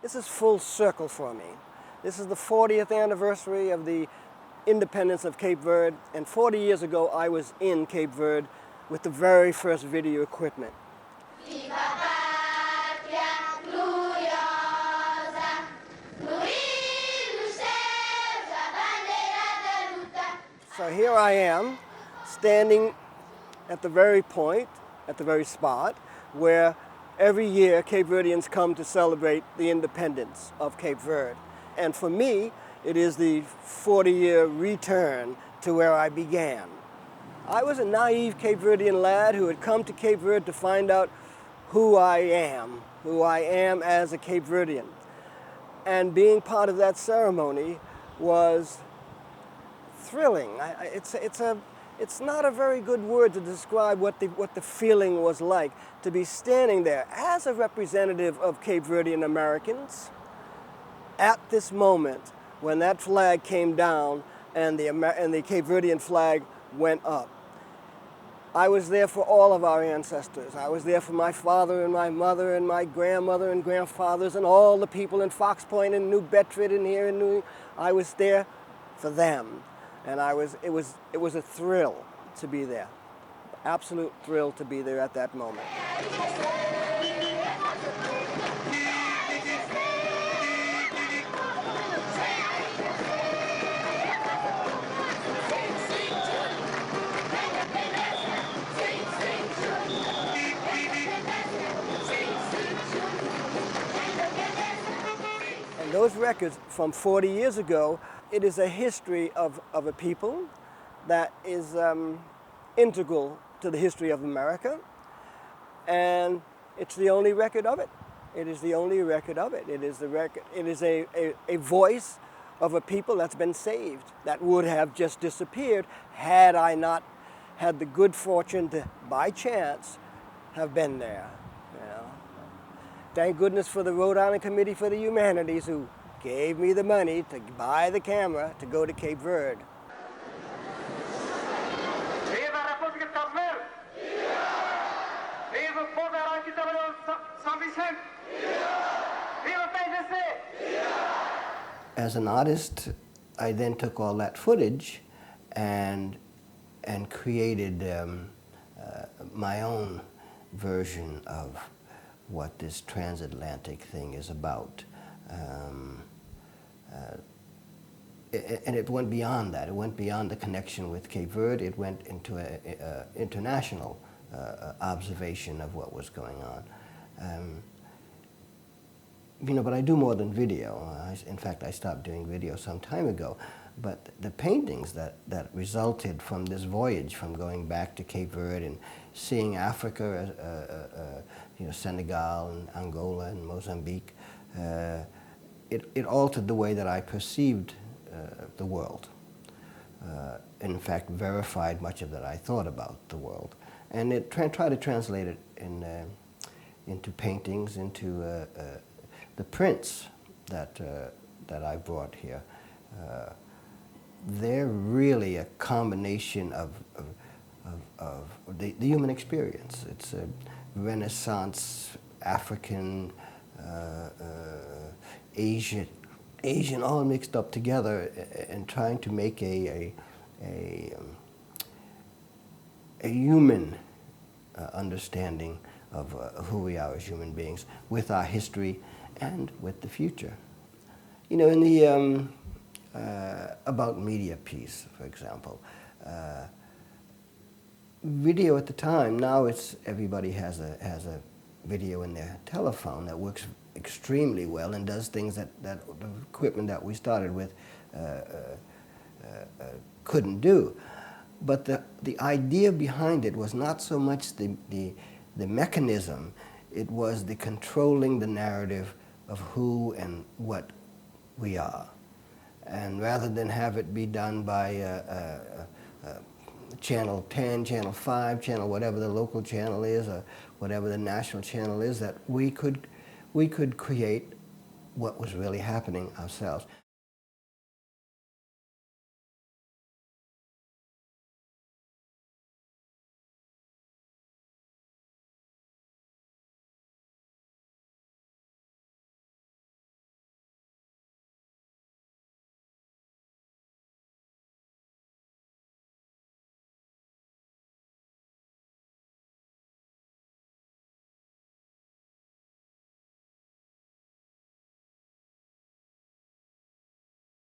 This is full circle for me. This is the 40th anniversary of the independence of Cape Verde, and 40 years ago I was in Cape Verde with the very first video equipment. So here I am, standing at the very point, at the very spot, where every year Cape Verdeans come to celebrate the independence of Cape Verde. And for me, it is the 40-year return to where I began. I was a naive Cape Verdean lad who had come to Cape Verde to find out who I am as a Cape Verdean. And being part of that ceremony was thrilling. It's not a very good word to describe what the feeling was like to be standing there as a representative of Cape Verdean Americans at this moment when that flag came down and the Cape Verdean flag went up. I was there for all of our ancestors. I was there for my father and my mother and my grandmother and grandfathers and all the people in Fox Point and New Bedford and here in New. I was there for them. And it was a thrill to be there, absolute thrill to be there at that moment. And those records from 40 years ago, it is a history of a people that is integral to the history of America, and it's the only record of it. It is the only record of it. It is the record. It is a voice of a people that's been saved, that would have just disappeared had I not had the good fortune to, by chance, have been there. You know? Thank goodness for the Rhode Island Committee for the Humanities, who gave me the money to buy the camera to go to Cape Verde. As an artist, I then took all that footage and created my own version of what this transatlantic thing is about. And it went beyond that. It went beyond the connection with Cape Verde. It went into an international observation of what was going on. But I do more than video. In fact, I stopped doing video some time ago. But the paintings that resulted from this voyage, from going back to Cape Verde and seeing Africa, Senegal and Angola and Mozambique, it altered the way that I perceived the world. In fact, verified much of that I thought about the world. And it tried to translate it into paintings, into the prints that I brought here. They're really a combination of the human experience. It's a Renaissance, African, Asian, all mixed up together, and trying to make a human understanding of who we are as human beings, with our history and with the future. In the about media piece, for example, video at the time, now everybody has a video in their telephone that works extremely well and does things that the equipment that we started with couldn't do. But the idea behind it was not so much the mechanism, it was the controlling the narrative of who and what we are. And rather than have it be done by Channel 10, Channel 5, Channel whatever the local channel is, or whatever the national channel is, that we could create what was really happening ourselves.